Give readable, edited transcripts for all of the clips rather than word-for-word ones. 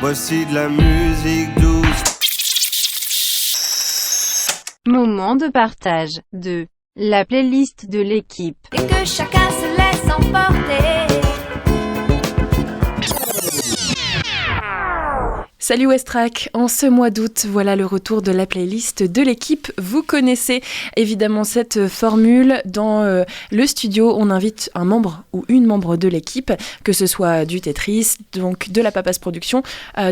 Voici de la musique douce. Moment de partage de la playlist de l'équipe. Et que chacun se laisse emporter. Salut Westrack, en ce mois d'août, voilà le retour de la playlist de l'équipe. Vous connaissez évidemment cette formule. Dans le studio, on invite un membre ou une membre de l'équipe, que ce soit du Tetris, donc de la Papa's Production,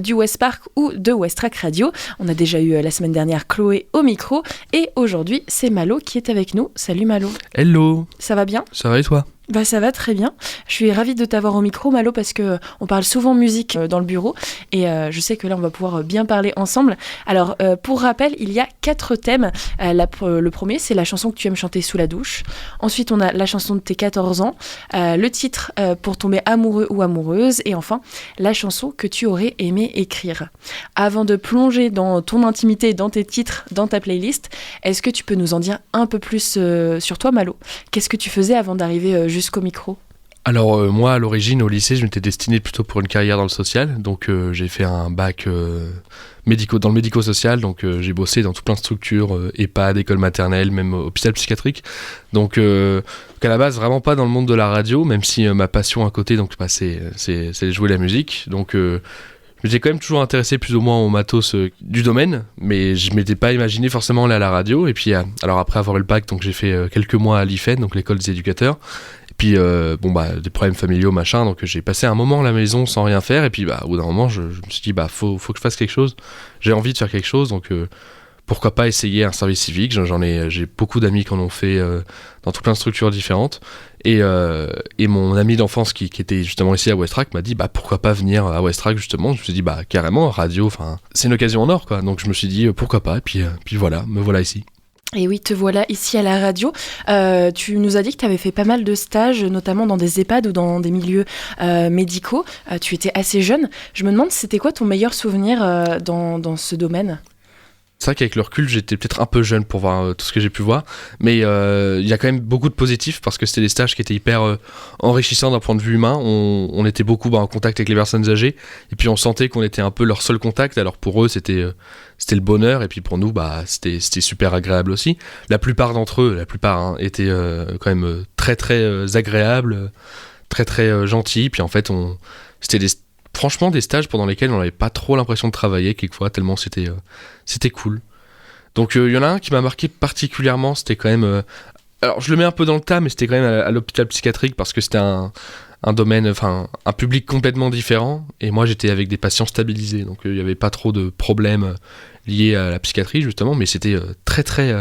du Westpark ou de Westrack Radio. On a déjà eu la semaine dernière Chloé au micro et aujourd'hui c'est Malo qui est avec nous. Salut Malo. Hello. Ça va bien ? Ça va et toi ? Bah ça va très bien. Je suis ravie de t'avoir au micro, Malo, parce que on parle souvent musique dans le bureau et je sais que là on va pouvoir bien parler ensemble. Alors pour rappel, il y a 4 thèmes. Le premier, c'est la chanson que tu aimes chanter sous la douche. Ensuite, on a la chanson de tes 14 ans, le titre pour tomber amoureux ou amoureuse, et enfin la chanson que tu aurais aimé écrire. Avant de plonger dans ton intimité, dans tes titres, dans ta playlist, est-ce que tu peux nous en dire un peu plus sur toi, Malo ? Qu'est-ce que tu faisais avant d'arriver jusqu'au micro ? Alors moi à l'origine au lycée je m'étais destiné plutôt pour une carrière dans le social, donc j'ai fait un bac dans le médico-social, donc j'ai bossé dans tout plein de structures, EHPAD, école maternelle, même hôpital psychiatrique, donc à la base vraiment pas dans le monde de la radio, même si ma passion à côté donc c'est de jouer la musique, donc je m'étais quand même toujours intéressé plus ou moins au matos du domaine, mais je m'étais pas imaginé forcément aller à la radio. Et puis alors après avoir eu le bac, donc j'ai fait quelques mois à l'IFEN, donc l'école des éducateurs. Et puis des problèmes familiaux machin, donc j'ai passé un moment à la maison sans rien faire. Et puis au bout d'un moment, je me suis dit faut que je fasse quelque chose. J'ai envie de faire quelque chose, donc pourquoi pas essayer un service civique. J'ai beaucoup d'amis qui en ont fait dans tout plein de structures différentes. Et mon ami d'enfance qui était justement ici à Westrack m'a dit pourquoi pas venir à Westrack justement. Je me suis dit carrément radio, c'est une occasion en or quoi. Donc je me suis dit pourquoi pas. Et puis voilà, me voilà ici. Et oui, te voilà ici à la radio. Tu nous as dit que tu avais fait pas mal de stages, notamment dans des EHPAD ou dans des milieux médicaux. Tu étais assez jeune. Je me demande, c'était quoi ton meilleur souvenir dans ce domaine ? C'est vrai qu'avec le recul, j'étais peut-être un peu jeune pour voir tout ce que j'ai pu voir, mais il y a quand même beaucoup de positifs parce que c'était des stages qui étaient hyper enrichissants d'un point de vue humain. On était beaucoup en contact avec les personnes âgées et puis on sentait qu'on était un peu leur seul contact. Alors pour eux, c'était le bonheur et puis pour nous, c'était super agréable aussi. La plupart d'entre eux, étaient quand même très très agréables, très très gentils. Puis en fait, c'était franchement des stages pendant lesquels on n'avait pas trop l'impression de travailler quelquefois, tellement c'était cool. Donc il y en a un qui m'a marqué particulièrement, c'était quand même... alors je le mets un peu dans le tas, mais c'était quand même à l'hôpital psychiatrique parce que c'était un domaine, un public complètement différent, et moi j'étais avec des patients stabilisés, donc il n'y avait pas trop de problèmes liés à la psychiatrie justement, mais c'était très très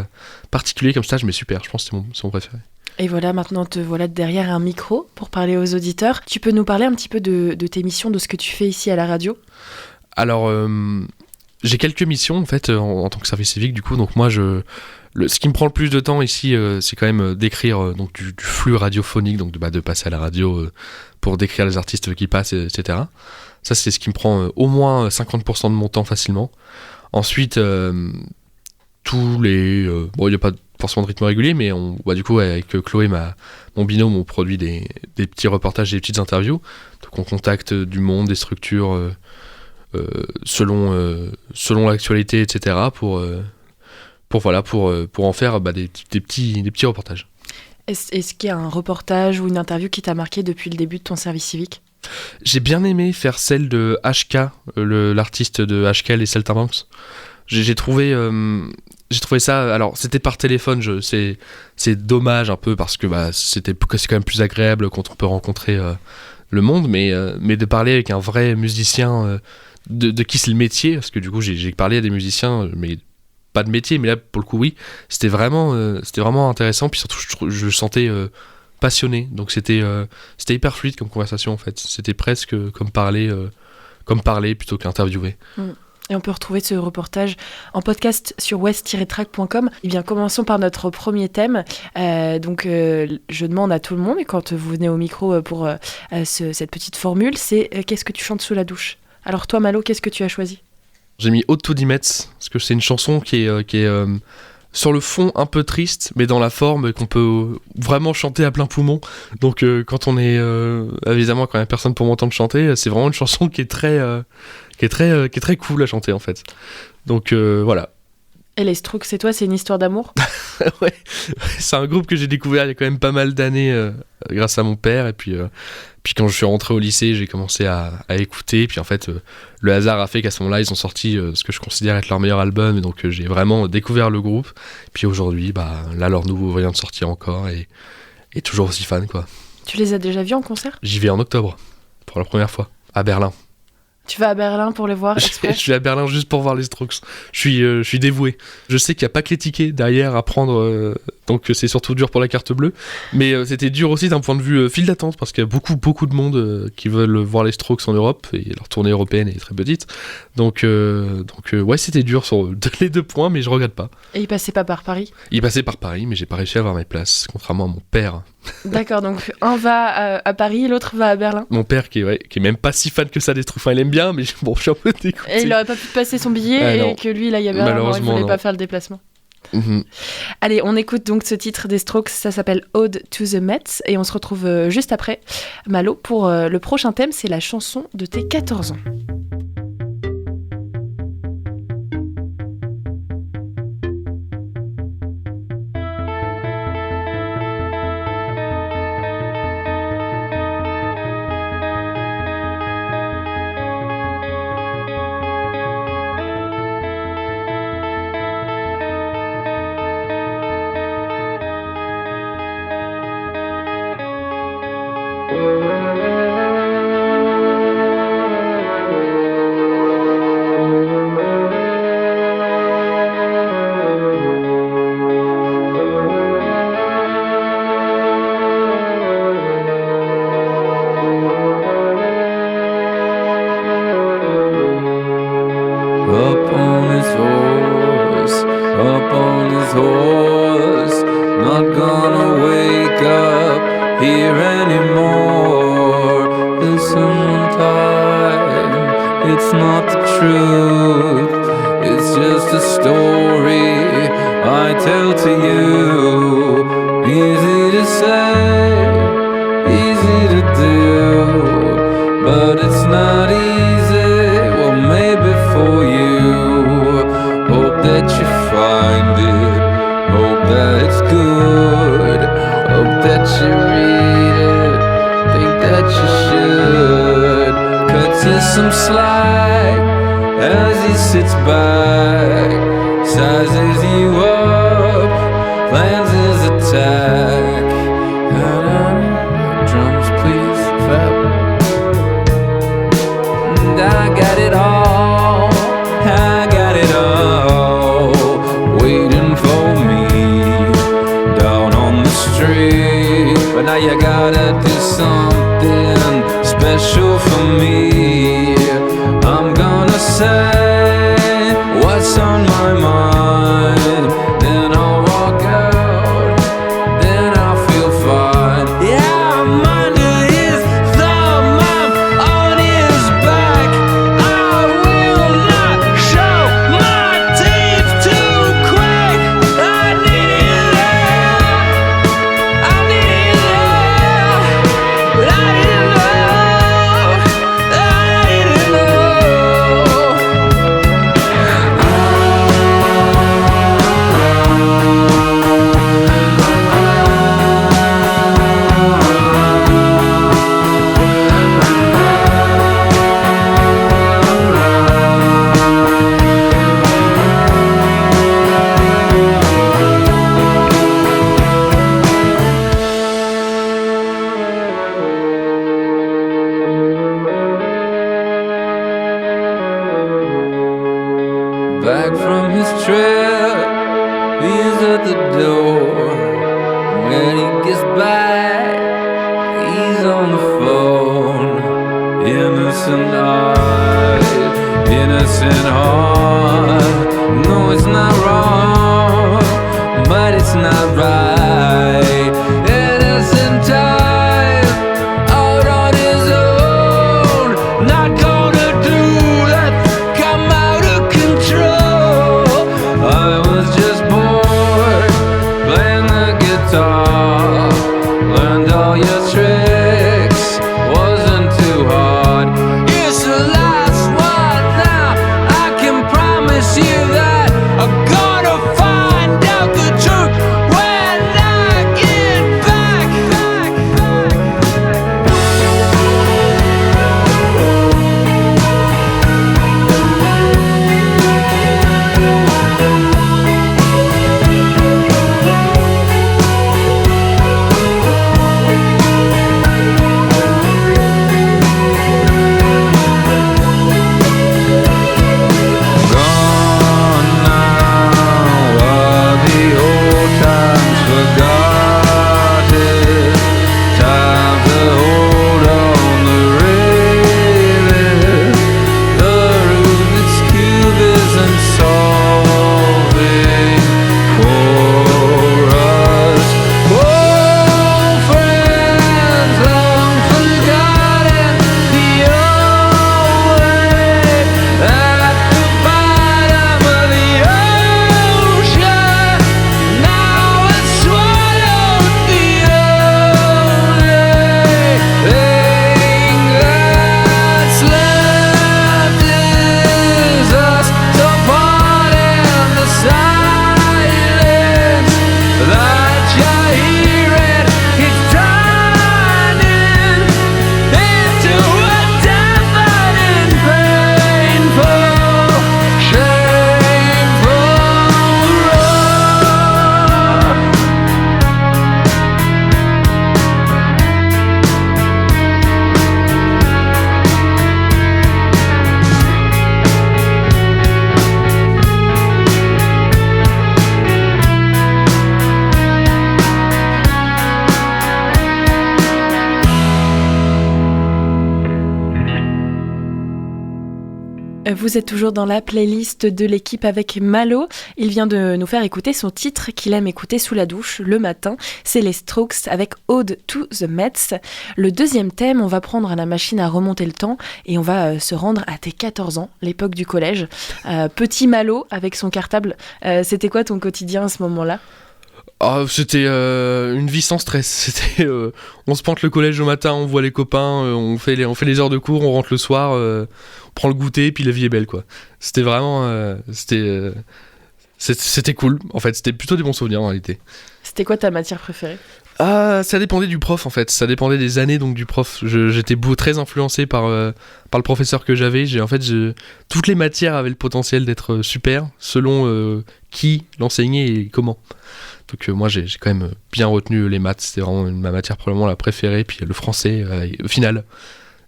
particulier comme stage, mais super, je pense que c'est mon préféré. Et voilà, maintenant te voilà derrière un micro pour parler aux auditeurs. Tu peux nous parler un petit peu de tes missions, de ce que tu fais ici à la radio ? Alors, j'ai quelques missions en fait en tant que service civique du coup. Donc moi, ce qui me prend le plus de temps ici, c'est quand même d'écrire donc du flux radiophonique, donc de passer à la radio pour décrire les artistes qui passent, etc. Ça, c'est ce qui me prend au moins 50% de mon temps facilement. Ensuite, tous les... il n'y a pas forcément de rythme régulier, mais du coup avec Chloé, mon binôme, on produit des petits reportages, des petites interviews, donc on contacte du monde, des structures selon l'actualité, etc. pour en faire des petits reportages. Est-ce qu'il y a un reportage ou une interview qui t'a marqué depuis le début de ton service civique ? J'ai bien aimé faire celle de HK, l'artiste de HK, les Saltimbanques. J'ai trouvé ça, alors c'était par téléphone, c'est dommage un peu parce que c'est quand même plus agréable quand on peut rencontrer le monde, mais de parler avec un vrai musicien de qui c'est le métier, parce que du coup j'ai parlé à des musiciens, mais pas de métier, mais là pour le coup oui, c'était vraiment intéressant, puis surtout je sentais passionné, donc c'était hyper fluide comme conversation en fait, c'était presque comme parler plutôt qu'interviewer. Et on peut retrouver ce reportage en podcast sur west-track.com. Eh bien, commençons par notre premier thème. Je demande à tout le monde, et quand vous venez au micro pour cette petite formule, c'est qu'est-ce que tu chantes sous la douche ? Alors toi, Malo, qu'est-ce que tu as choisi ? J'ai mis Haute to Dimets, parce que c'est une chanson qui est sur le fond un peu triste, mais dans la forme qu'on peut vraiment chanter à plein poumon. Donc quand on est évidemment quand il y a personne pour m'entendre chanter, c'est vraiment une chanson qui est très cool à chanter en fait. Donc voilà. Et les Strokes, c'est toi, c'est une histoire d'amour? Ouais, c'est un groupe que j'ai découvert il y a quand même pas mal d'années grâce à mon père. Et puis quand je suis rentré au lycée, j'ai commencé à écouter. Puis en fait, le hasard a fait qu'à ce moment-là, ils ont sorti ce que je considère être leur meilleur album. Et donc j'ai vraiment découvert le groupe. Puis aujourd'hui, là, leur nouveau vient de sortir encore. Et toujours aussi fan, quoi. Tu les as déjà vus en concert? J'y vais en octobre, pour la première fois, à Berlin. Tu vas à Berlin pour les voir exprès? Je vais à Berlin juste pour voir les Strokes. Je suis dévoué. Je sais qu'il n'y a pas que les tickets derrière à prendre, donc c'est surtout dur pour la carte bleue. Mais c'était dur aussi d'un point de vue file d'attente, parce qu'il y a beaucoup de monde qui veulent voir les Strokes en Europe, et leur tournée européenne est très petite. Donc ouais, c'était dur sur les 2 points, mais je regrette pas. Et il passait pas par Paris? Il passait par Paris, mais j'ai pas réussi à avoir mes places, contrairement à mon père. D'accord, donc un va à Paris, l'autre va à Berlin. Mon père qui est même pas si fan que ça des Strokes. Enfin, il aime bien, mais bon, je suis un peu dégoûté. Et il aurait pas pu passer son billet et que lui, là, il y a Berlin, malheureusement, il voulait non. pas faire le déplacement. Mm-hmm. Allez, on écoute donc ce titre des Strokes, ça s'appelle Ode to the Mets, et on se retrouve juste après, Malo, pour le prochain thème, c'est la chanson de tes 14 ans. Up on his horse, not gonna wake up here anymore. Listen, time, it's not the truth, it's just a story I tell to you. Easy to say, easy to do, but it's not easy, well maybe for you. Hope that you find it, hope that it's good, hope that you read it, think that you should. Cuts you some slack as he sits back, sizes you up, plans his attack. Drums please, fab. And I got it all, I got it all, waiting for me down on the street. But now you gotta do something special for me. I'm gonna say what's on my mind, then I'll walk out, then I'll feel fine. Yeah, I'm under his thumb, I'm on his back. I will not show my teeth to crack. I need you there, I need you there, I need you there, I need you there. Back from his trip, he's at the door. When he gets back, he's on the phone. Innocent eyes, innocent heart. No, it's not wrong, but it's not right. Innocent time, out on his own. Not gonna do that, come out of control. I was just born Vous êtes toujours dans la playlist de l'équipe avec Malo. Il vient de nous faire écouter son titre qu'il aime écouter sous la douche le matin. C'est les Strokes avec Ode to the Mets. Le deuxième thème, on va prendre la machine à remonter le temps et on va se rendre à tes 14 ans, l'époque du collège. Petit Malo avec son cartable. C'était quoi ton quotidien à ce moment-là ? C'était une vie sans stress. C'était, on se pointe le collège au matin, on voit les copains, on fait les heures de cours, on rentre le soir, on prend le goûter, puis la vie est belle, quoi. C'était vraiment, c'était cool. En fait, c'était plutôt des bons souvenirs en réalité. C'était quoi ta matière préférée ? Ça dépendait du prof en fait, ça dépendait des années donc du prof. J'étais très influencé par le professeur que j'avais. Toutes les matières avaient le potentiel d'être super selon qui l'enseignait et comment. Donc moi j'ai quand même bien retenu les maths, c'était vraiment ma matière probablement la préférée. Puis le français au final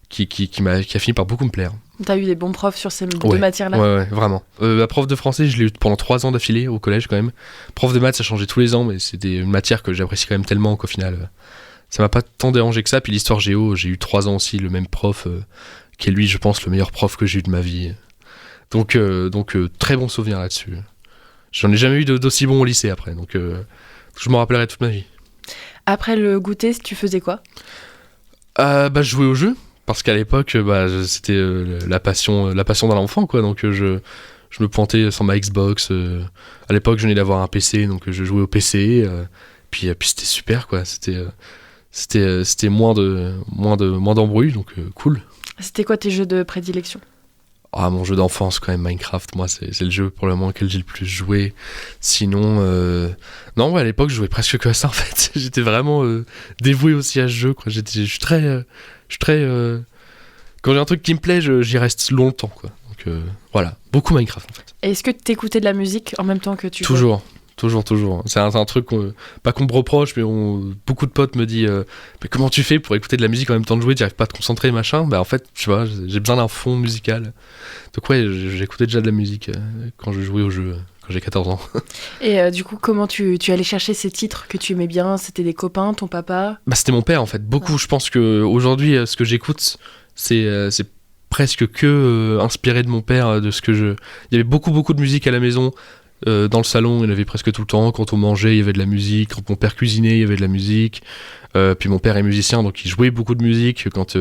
qui a fini par beaucoup me plaire. T'as eu des bons profs sur ces deux matières-là ? Ouais, vraiment. La prof de français, je l'ai eu pendant 3 ans d'affilée au collège quand même. Prof de maths, ça changeait tous les ans, mais c'était une matière que j'apprécie quand même tellement qu'au final, ça m'a pas tant dérangé que ça. Puis l'histoire géo, j'ai eu 3 ans aussi, le même prof, qui est lui, je pense, le meilleur prof que j'ai eu de ma vie. Donc très bon souvenir là-dessus. J'en ai jamais eu d'aussi bon au lycée après, donc je m'en rappellerai toute ma vie. Après le goûter, tu faisais quoi ? Je jouais au jeu. Parce qu'à l'époque, c'était la passion d'un enfant, quoi. Donc je me pointais sur ma Xbox. À l'époque, je venais d'avoir un PC, donc je jouais au PC. Puis c'était super, quoi. C'était moins d'embrouille, donc cool. C'était quoi tes jeux de prédilection ? Mon jeu d'enfance, quand même, Minecraft. Moi, c'est le jeu pour le moment auquel j'ai le plus joué. Sinon, non, à l'époque, je jouais presque que à ça, en fait. J'étais vraiment dévoué aussi à ce jeu, quoi. Je suis très quand j'ai un truc qui me plaît, j'y reste longtemps, quoi. Donc voilà, beaucoup Minecraft en fait. Et est-ce que tu écoutais de la musique en même temps que tu jouais ? Toujours. C'est un truc, pas qu'on me reproche, mais beaucoup de potes me disent mais comment tu fais pour écouter de la musique en même temps de jouer, tu n'arrives pas à te concentrer, machin. En fait, tu vois, j'ai besoin d'un fond musical. Donc ouais, j'écoutais déjà de la musique quand je jouais au jeu, quand j'ai 14 ans. Et du coup, comment tu allais chercher ces titres que tu aimais bien ? C'était des copains, ton papa ? C'était mon père en fait, beaucoup. Ouais. Je pense qu'aujourd'hui, ce que j'écoute, c'est presque que inspiré de mon père, de ce que il y avait beaucoup de musique à la maison. Dans le salon, il y en avait presque tout le temps. Quand on mangeait, il y avait de la musique. Quand mon père cuisinait, il y avait de la musique. Puis mon père est musicien, donc il jouait beaucoup de musique. Quand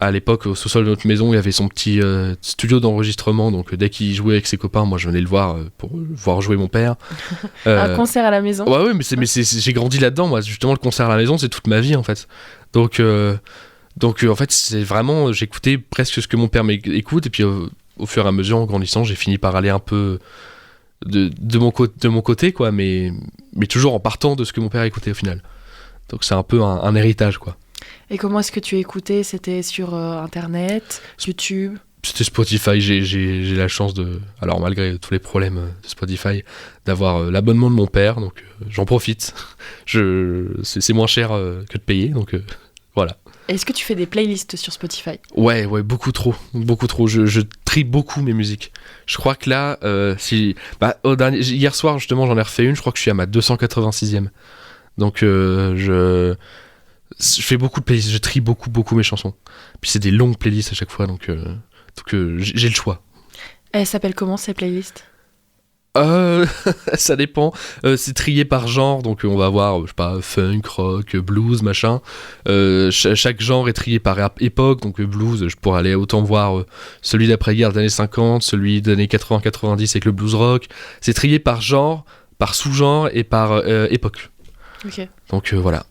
à l'époque, au sous-sol de notre maison, il y avait son petit studio d'enregistrement. Donc dès qu'il jouait avec ses copains, moi je venais le voir pour voir jouer mon père. Un concert à la maison ? Ouais, mais j'ai grandi là-dedans. Moi, justement, le concert à la maison, c'est toute ma vie en fait. Donc en fait, c'est vraiment, j'écoutais presque ce que mon père m'écoute. Et puis au fur et à mesure, en grandissant, j'ai fini par aller un peu de mon côté, quoi, mais toujours en partant de ce que mon père écoutait au final. Donc c'est un peu un héritage, quoi. Et comment est-ce que tu écoutais ? C'était sur Internet, YouTube ? C'était Spotify. J'ai la chance alors malgré tous les problèmes de Spotify, d'avoir l'abonnement de mon père, donc j'en profite. C'est moins cher que de payer, donc voilà. Est-ce que tu fais des playlists sur Spotify ? Ouais, beaucoup trop. Je trie beaucoup mes musiques. Je crois que là, hier soir justement, j'en ai refait une. Je crois que je suis à ma 286e. Donc je fais beaucoup de playlists. Je trie beaucoup mes chansons. Puis c'est des longues playlists à chaque fois, donc j'ai le choix. Elle s'appelle comment ces playlists ? Ça dépend. C'est trié par genre, donc on va avoir, je sais pas, funk, rock, blues, machin. Chaque genre est trié par époque, donc blues, je pourrais aller autant voir celui d'après-guerre des années 50, celui des années 80-90 avec le blues rock. C'est trié par genre, par sous-genre et par époque. Ok. Donc voilà.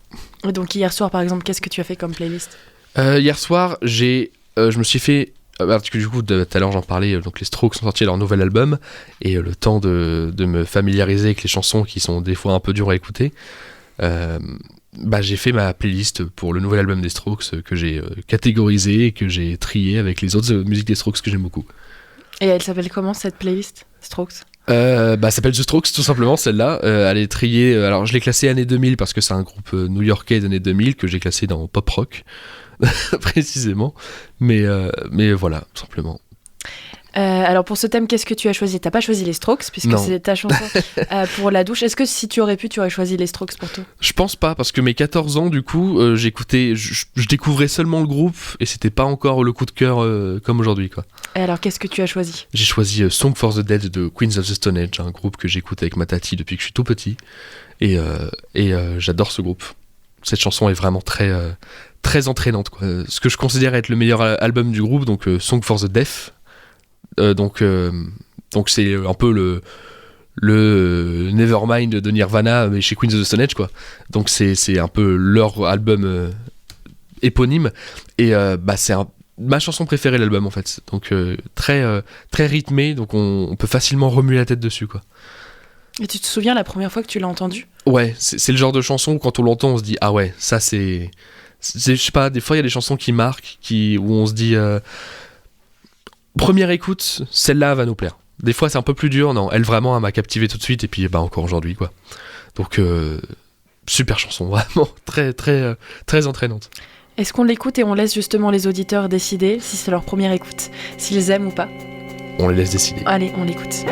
Et donc hier soir, par exemple, qu'est-ce que tu as fait comme playlist ? Hier soir, je me suis fait... Parce que du coup, tout à l'heure j'en parlais, donc les Strokes sont sortis leur nouvel album, et le temps de me familiariser avec les chansons qui sont des fois un peu dures à écouter, j'ai fait ma playlist pour le nouvel album des Strokes que j'ai catégorisé et que j'ai trié avec les autres musiques des Strokes que j'aime beaucoup. Et elle s'appelle comment cette playlist, Strokes ? Ça s'appelle The Strokes tout simplement, celle-là. Elle est triée, alors je l'ai classée années 2000 parce que c'est un groupe new-yorkais des années 2000 que j'ai classé dans pop rock précisément, mais voilà, tout simplement. Alors pour ce thème, qu'est-ce que tu as choisi? T'as pas choisi les Strokes, puisque Non. c'est ta chanson pour la douche. Est-ce que si tu aurais pu, tu aurais choisi les Strokes pour toi? Je pense pas, parce que mes 14 ans, du coup, j'écoutais, je découvrais seulement le groupe et c'était pas encore le coup de cœur comme aujourd'hui, quoi. Et alors qu'est-ce que tu as choisi? J'ai choisi Song for the Dead de Queens of the Stone Age, un groupe que j'écoute avec ma tati depuis que je suis tout petit. Et j'adore ce groupe. Cette chanson est vraiment très entraînante, quoi. Ce que je considère être le meilleur album du groupe, donc Song for the Deaf. Donc c'est un peu le Nevermind de Nirvana, mais chez Queens of the Stone Age, quoi. Donc c'est un peu leur album éponyme. Et c'est ma chanson préférée de l'album, en fait. Donc très rythmé, donc on peut facilement remuer la tête dessus, quoi. Et tu te souviens la première fois que tu l'as entendu? Ouais, c'est le genre de chanson où quand on l'entend, on se dit ah ouais, ça c'est je sais pas, des fois il y a des chansons qui marquent, où on se dit première écoute, celle-là va nous plaire. Des fois c'est un peu plus dur, non, elle vraiment elle m'a captivé tout de suite et puis encore aujourd'hui, quoi. Donc super chanson, vraiment très entraînante. Est-ce qu'on l'écoute et on laisse justement les auditeurs décider si c'est leur première écoute, s'ils aiment ou pas? On les laisse décider. Allez, on l'écoute.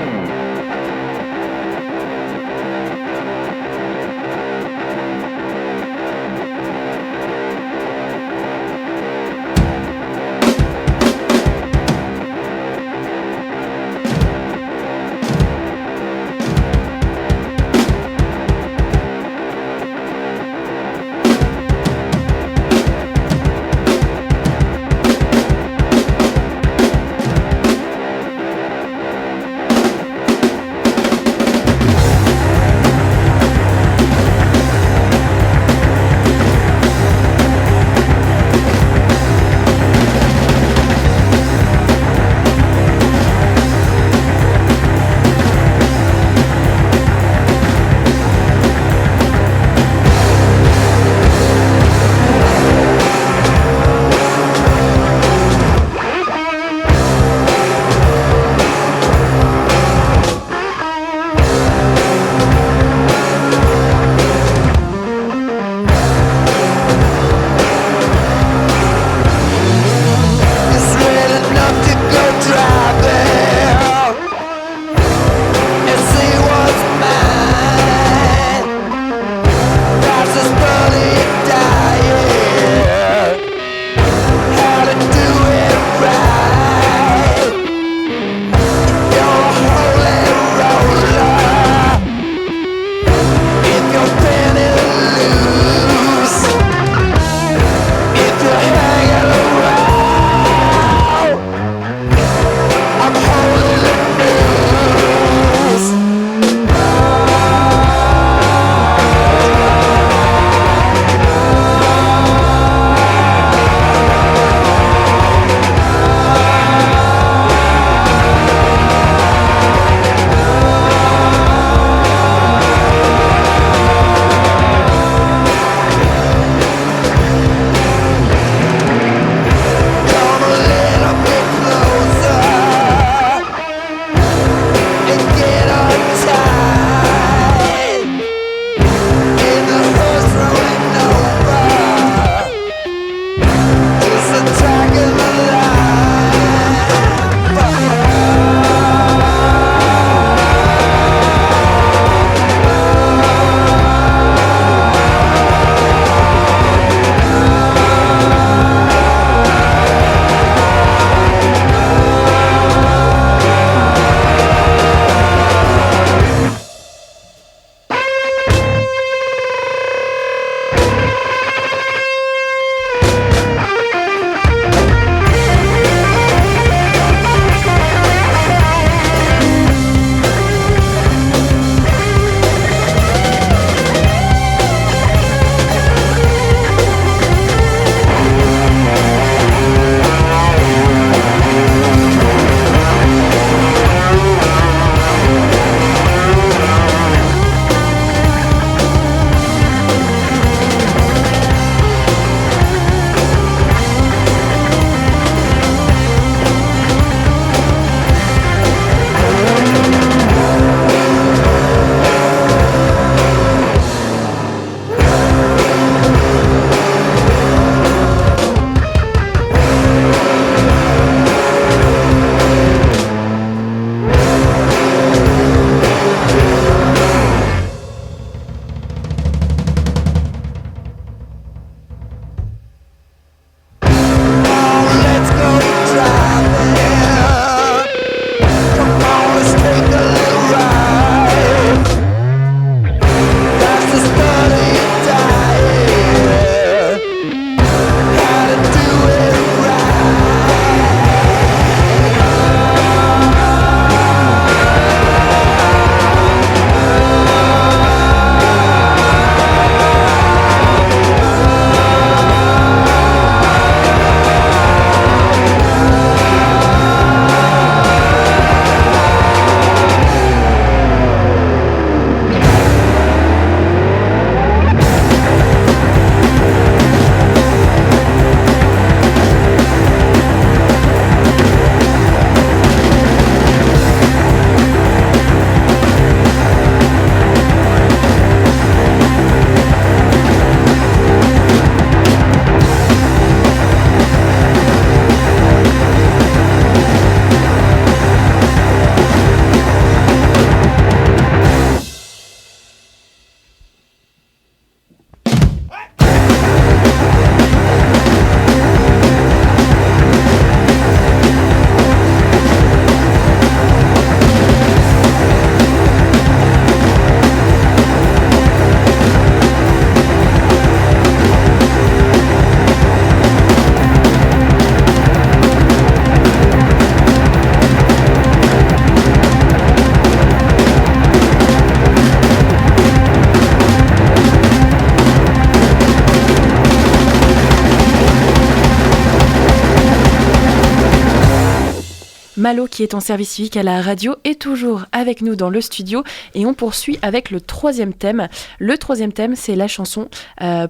Malo, qui est en service civique à la radio, est toujours avec nous dans le studio et on poursuit avec le troisième thème. Le troisième thème, c'est la chanson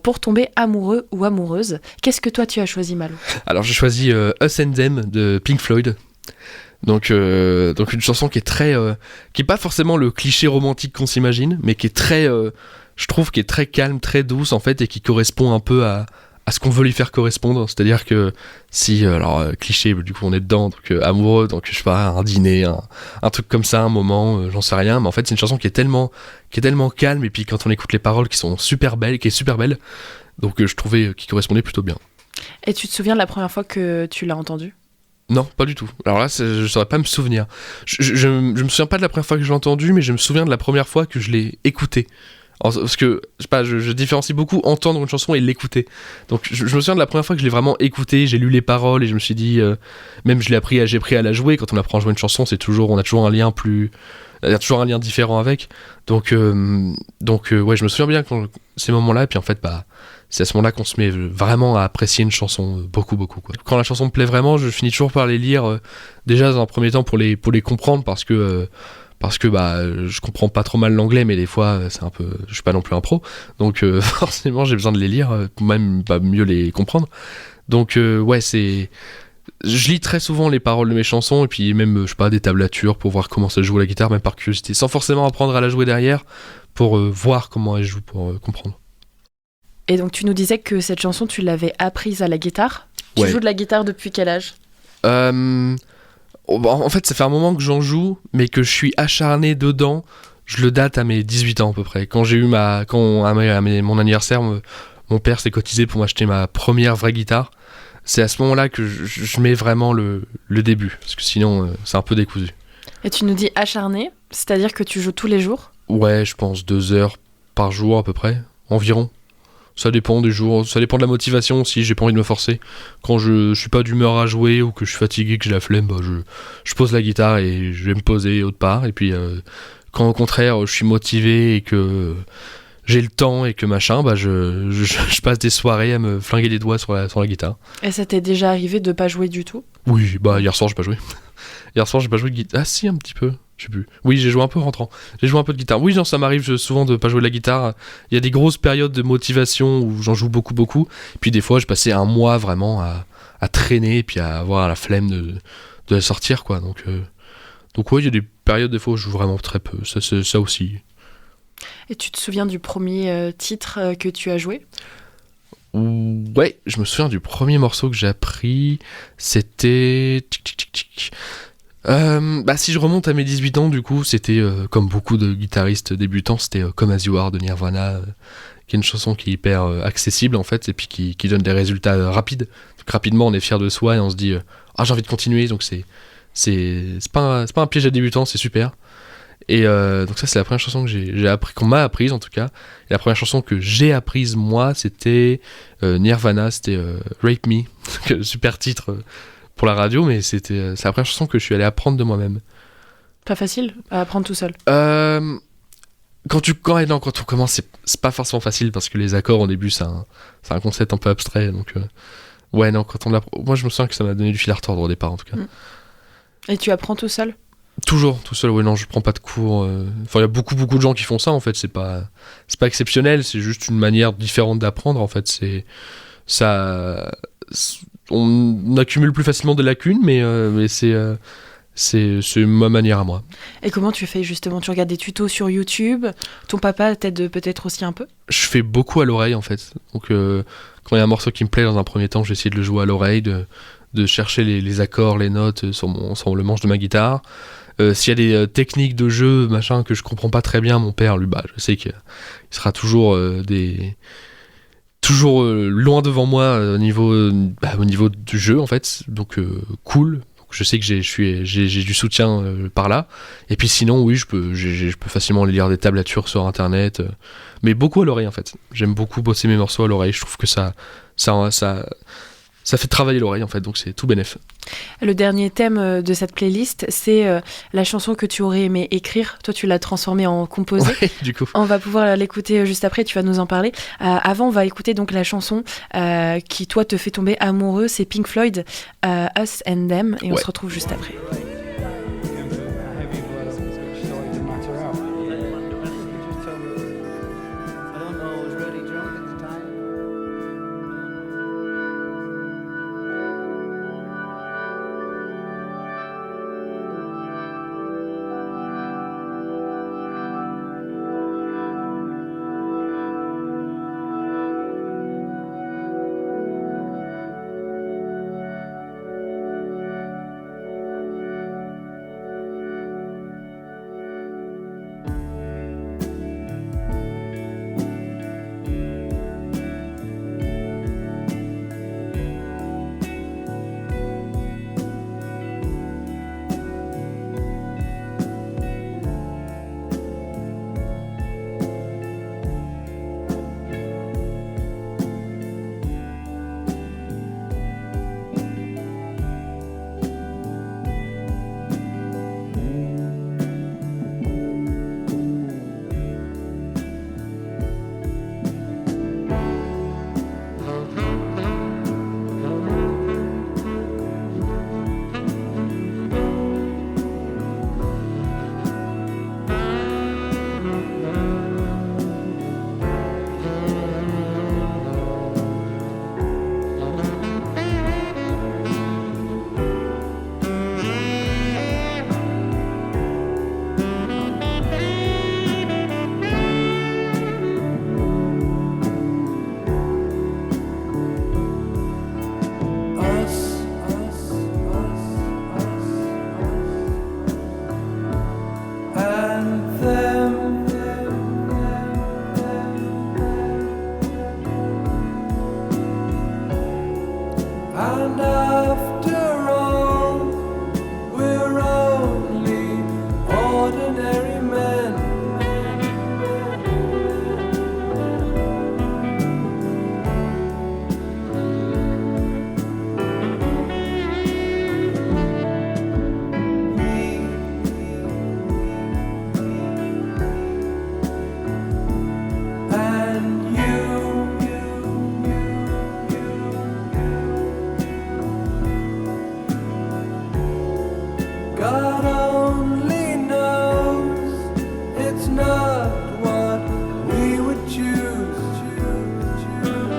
pour tomber amoureux ou amoureuse. Qu'est-ce que toi tu as choisi, Malo ? Alors j'ai choisi Us and Them de Pink Floyd. Donc une chanson qui est très, qui est pas forcément le cliché romantique qu'on s'imagine, mais qui est très, je trouve, qui est très calme, très douce en fait, et qui correspond un peu à ce qu'on veut lui faire correspondre. C'est-à-dire que si, cliché, du coup on est dedans, donc amoureux, donc je sais pas, un dîner, un truc comme ça, un moment, j'en sais rien, mais en fait c'est une chanson qui est tellement calme, et puis quand on écoute les paroles qui sont super belles, donc je trouvais qu'il correspondait plutôt bien. Et tu te souviens de la première fois que tu l'as entendue ? Non, pas du tout. Alors là, je saurais pas me souvenir. Je me souviens pas de la première fois que je l'ai entendu, mais je me souviens de la première fois que je l'ai écouté. Parce que, je sais pas, je différencie beaucoup entendre une chanson et l'écouter. Donc je me souviens de la première fois que je l'ai vraiment écouté, j'ai lu les paroles et je me suis dit, même j'ai appris à la jouer. Quand on apprend à jouer une chanson, on a toujours un lien il y a toujours un lien différent avec. Donc ouais, je me souviens bien quand ces moments-là, et puis en fait, c'est à ce moment-là qu'on se met vraiment à apprécier une chanson beaucoup, beaucoup, quoi. Quand la chanson me plaît vraiment, je finis toujours par les lire, déjà dans un premier temps pour les comprendre, parce que je comprends pas trop mal l'anglais, mais des fois c'est un peu, je suis pas non plus un pro, donc forcément j'ai besoin de les lire pour même mieux les comprendre. Donc ouais, je lis très souvent les paroles de mes chansons, et puis même, je sais pas, des tablatures pour voir comment ça joue la guitare, même par curiosité, sans forcément apprendre à la jouer derrière, pour voir comment elle joue, pour comprendre. Et donc tu nous disais que cette chanson, tu l'avais apprise à la guitare. Tu joues de la guitare depuis quel âge ? En fait, ça fait un moment que j'en joue, mais que je suis acharné dedans. Je le date à mes 18 ans à peu près. Quand j'ai eu mon anniversaire, mon père s'est cotisé pour m'acheter ma première vraie guitare. C'est à ce moment-là que je mets vraiment le début, parce que sinon c'est un peu décousu. Et tu nous dis acharné, c'est-à-dire que tu joues tous les jours ? Ouais, je pense 2 heures par jour à peu près, environ. Ça dépend des jours, ça dépend de la motivation aussi, j'ai pas envie de me forcer. Quand je suis pas d'humeur à jouer, ou que je suis fatigué, que j'ai la flemme, je pose la guitare et je vais me poser autre part. Et puis quand au contraire je suis motivé et que j'ai le temps et que machin, je passe des soirées à me flinguer les doigts sur la guitare. Et ça t'est déjà arrivé de pas jouer du tout ? Oui, hier soir j'ai pas joué. Hier soir j'ai pas joué de guitare. Ah si, un petit peu. Je sais plus. Oui, j'ai joué un peu rentrant. J'ai joué un peu de guitare. Oui, non, ça m'arrive souvent de pas jouer de la guitare. Il y a des grosses périodes de motivation où j'en joue beaucoup, beaucoup. Puis des fois, je passais un mois vraiment à traîner, puis à avoir la flemme de la sortir, quoi. Donc ouais, il y a des périodes des fois où je joue vraiment très peu. Ça aussi. Et tu te souviens du premier titre que tu as joué ? Ouais, je me souviens du premier morceau que j'ai appris. C'était... si je remonte à mes 18 ans, du coup, c'était comme beaucoup de guitaristes débutants, c'était Come As You Are de Nirvana, qui est une chanson qui est hyper accessible en fait, et puis qui donne des résultats rapides. Donc rapidement, on est fier de soi et on se dit j'ai envie de continuer. Donc c'est pas un piège à débutants, c'est super. Et donc ça, c'est la première chanson que j'ai appris, qu'on m'a apprise en tout cas. Et la première chanson que j'ai apprise moi, c'était Nirvana, c'était Rape Me, super titre. Pour la radio, mais c'est la première chanson que je suis allé apprendre de moi-même. Pas facile à apprendre tout seul. Quand on commence, c'est pas forcément facile, parce que les accords au début, c'est un concept un peu abstrait. Donc ouais, non, moi je me sens que ça m'a donné du fil à retordre au départ en tout cas. Et tu apprends tout seul ? Toujours tout seul. Ouais, non, je prends pas de cours. Enfin, il y a beaucoup de gens qui font ça en fait. C'est pas exceptionnel, c'est juste une manière différente d'apprendre en fait. On accumule plus facilement des lacunes, mais c'est ma manière à moi. Et comment tu fais justement ? Tu regardes des tutos sur YouTube ? Ton papa t'aide peut-être aussi un peu ? Je fais beaucoup à l'oreille en fait. Donc quand il y a un morceau qui me plaît, dans un premier temps, j'essaie de le jouer à l'oreille, de chercher les accords, les notes sur le manche de ma guitare. S'il y a des techniques de jeu, machin, que je comprends pas très bien, mon père, lui, je sais qu'il sera toujours loin devant moi au niveau du jeu en fait, donc cool. Donc, je sais que j'ai du soutien par là. Et puis sinon oui, je peux facilement lire des tablatures sur internet, mais beaucoup à l'oreille en fait. J'aime beaucoup bosser mes morceaux à l'oreille. Je trouve que ça fait travailler l'oreille en fait, donc c'est tout bénef. Le dernier thème de cette playlist, c'est la chanson que tu aurais aimé écrire. Toi, tu l'as transformée en composée. Ouais, du coup. On va pouvoir l'écouter juste après, tu vas nous en parler. Avant, on va écouter donc la chanson qui, toi, te fait tomber amoureux. C'est Pink Floyd, Us and Them, et on se retrouve juste après. And after all, we're only ordinary men. And God only knows it's not what we would choose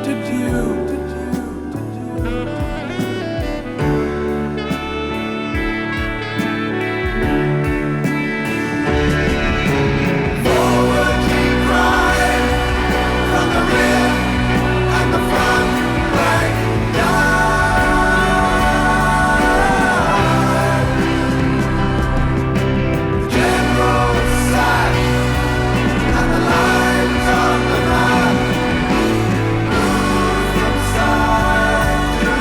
to do. Forward we cry from the rear and the front rank General sack and the lines on the map move from side to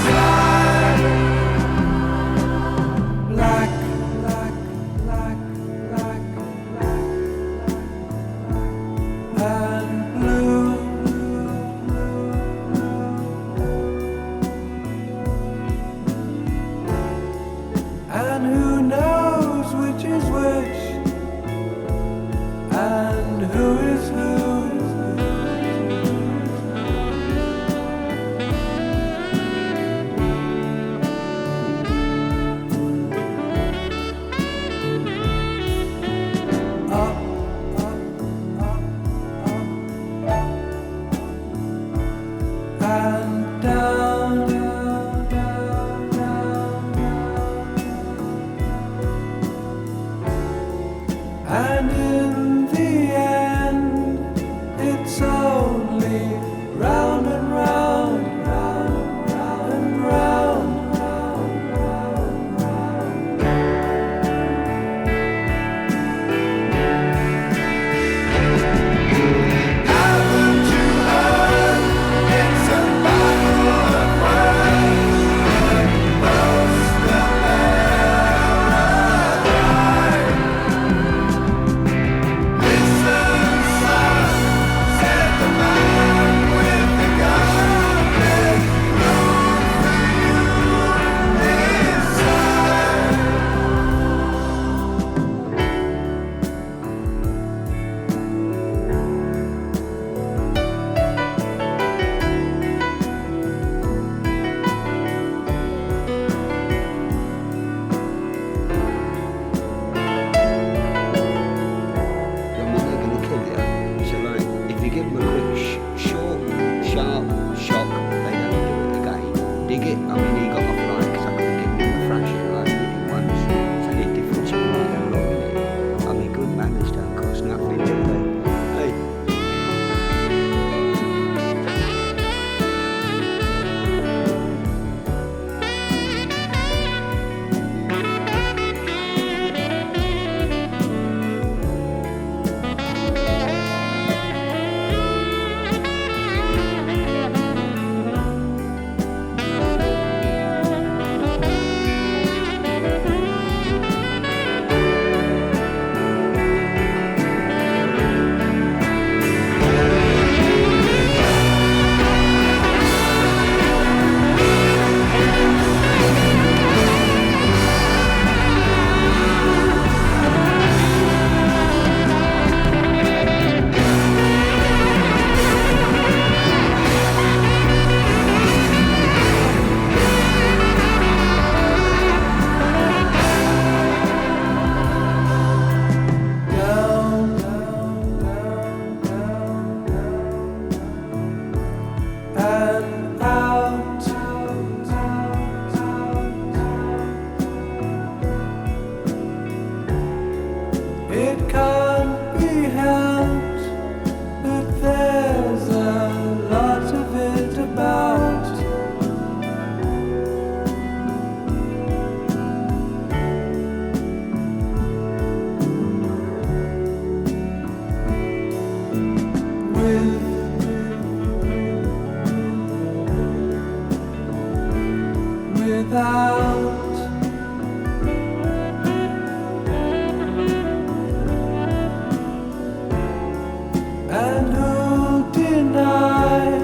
side. Black, black, black, black, and blue. And who knows which is which, and who is who. Up, up, up, up, and down, down, down, and in the end, it's only round and round, round, round and round, round, round, round. Haven't you heard? It's a battle of words. Most of them are alive. Listen, son, said the man with the gun. There's room for you inside. Then what they're gonna kill you. So like, if you give them a quick, short, sharp shock, they don't do it again. Dig it. I mean, he got off like, cause I could have given him a thrashing like hit him once. It's only a difference of like how long it is. I mean, good manners don't cost nothing, do they? Hey. without. And who denied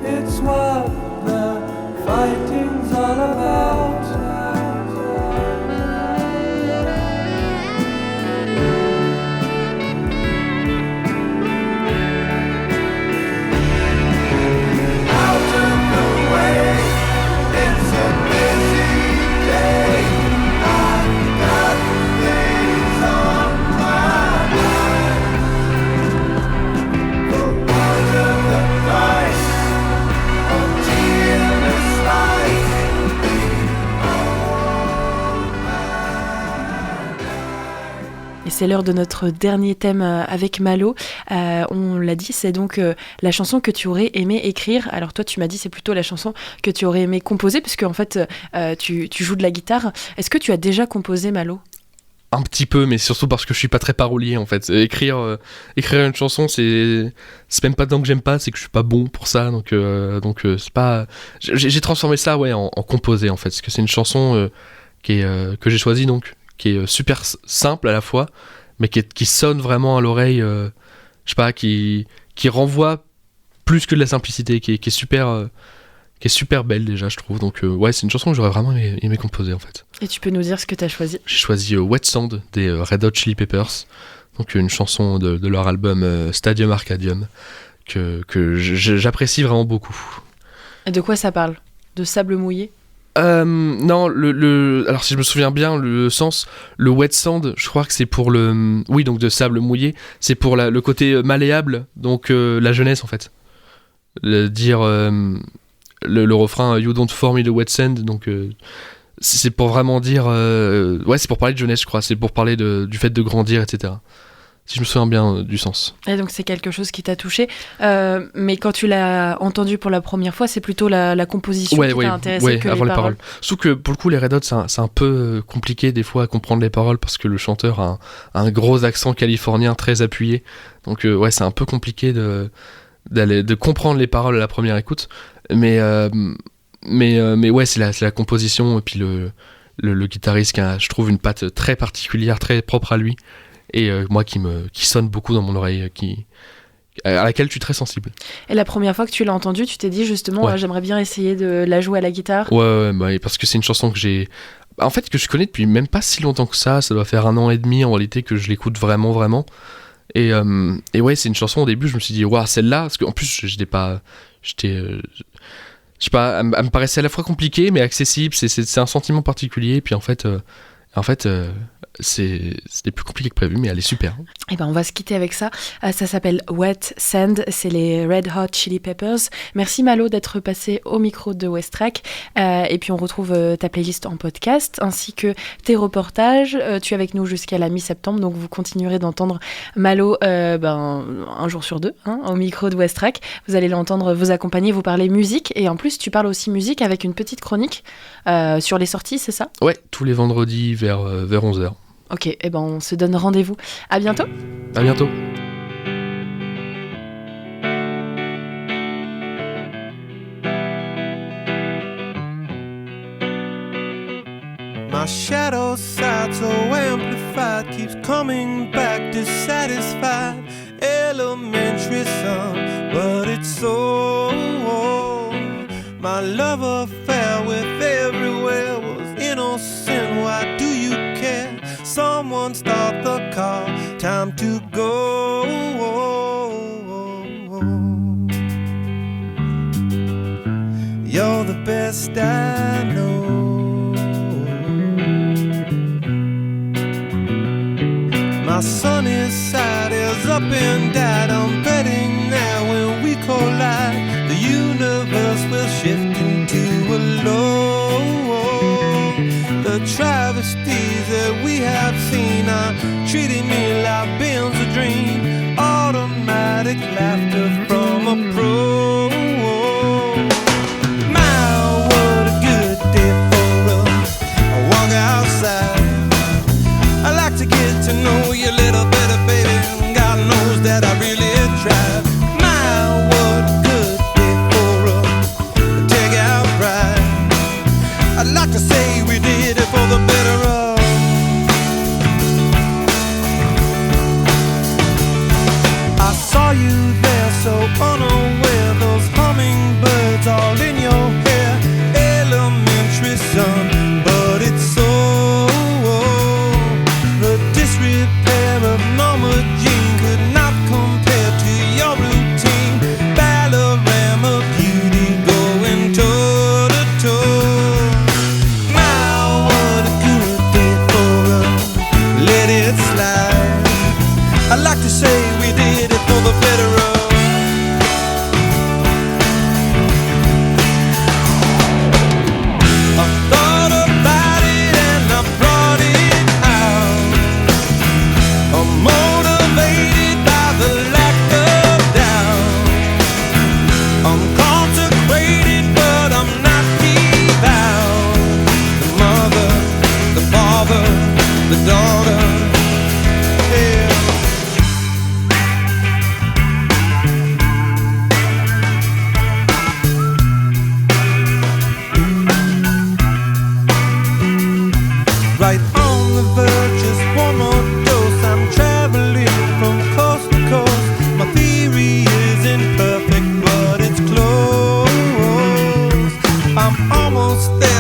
it's what the fighting's all about? Out of the way, it's a busy day. I've got things on my mind. For part of the price of tea in this life. Et c'est l'heure de notre dernier thème avec Malo. On l'a dit, c'est donc la chanson que tu aurais aimé écrire. Alors toi, tu m'as dit c'est plutôt la chanson que tu aurais aimé composer, puisque en fait, tu joues de la guitare. Est-ce que tu as déjà composé, Malo ? Un petit peu, mais surtout parce que je suis pas très parolier en fait. Écrire une chanson, c'est même pas tant que j'aime pas, c'est que je suis pas bon pour ça. Donc c'est pas. J'ai transformé ça en composer en fait, parce que c'est une chanson que j'ai choisie donc, qui est super simple à la fois, mais qui sonne vraiment à l'oreille. Je sais pas, qui renvoie plus que de la simplicité, qui est super. Qui est super belle déjà, je trouve. Donc c'est une chanson que j'aurais vraiment aimé composer en fait. Et tu peux nous dire ce que tu as choisi ? J'ai choisi Wet Sand des Red Hot Chili Peppers, donc une chanson de leur album Stadium Arcadium que j'apprécie vraiment beaucoup. Et de quoi ça parle ? De sable mouillé ? Non, alors si je me souviens bien, le sens, le wet sand, je crois que c'est pour oui, donc de sable mouillé, c'est pour le côté malléable, donc la jeunesse en fait. Le refrain You don't for me the wet sand, donc c'est pour vraiment dire c'est pour parler de jeunesse, je crois, c'est pour parler du fait de grandir, etc. Si je me souviens bien du sens. Et donc c'est quelque chose qui t'a touché, mais quand tu l'as entendu pour la première fois, c'est plutôt la composition qui t'a intéressé que avant les paroles. Sauf que pour le coup les Red Hot c'est un peu compliqué des fois à comprendre les paroles parce que le chanteur a un gros accent californien très appuyé, donc c'est un peu compliqué de comprendre les paroles à la première écoute, mais c'est la composition et puis le guitariste qui a, je trouve, une patte très particulière, très propre à lui, et moi qui sonne beaucoup dans mon oreille, à laquelle je suis très sensible. Et la première fois que tu l'as entendue, tu t'es dit justement j'aimerais bien essayer de la jouer à la guitare. Ouais, parce que c'est une chanson que je connais depuis même pas si longtemps que ça doit faire 1 an et demi en réalité que je l'écoute vraiment. Et c'est une chanson, au début je me suis dit celle-là, parce qu'en plus je sais pas, elle me paraissait à la fois compliquée mais accessible, c'est un sentiment particulier, puis en fait c'était plus compliqué que prévu, mais elle est super. Et ben on va se quitter avec ça. Ça s'appelle Wet Sand, c'est les Red Hot Chili Peppers. Merci Malo d'être passé au micro de Westrack. Et puis on retrouve ta playlist en podcast ainsi que tes reportages. Tu es avec nous jusqu'à la mi-septembre, donc vous continuerez d'entendre Malo un jour sur 2 au micro de Westrack. Vous allez l'entendre vous accompagner, vous parler musique, et en plus tu parles aussi musique avec une petite chronique sur les sorties, c'est ça ? Ouais, tous les vendredis vers 11h. Ok, et ben on se donne rendez-vous. À bientôt. À bientôt. My shadow side so amplified keeps coming back dissatisfied. Elementary son, but it's so my love affair with everywhere was innocent. Why do you care? Someone start the car, time to go. You're the best I know. My sunny side is up and died. I'm betting now when we collide, the universe will shift into a low. The travesties that we have seen are treating me like Ben's a dream. Automatic laughter from a pro. My, what a good day for a walk outside. I like to get to know you a little better, baby. God knows that I really tried. My, what a good day for a take out ride. I'd I'm almost there.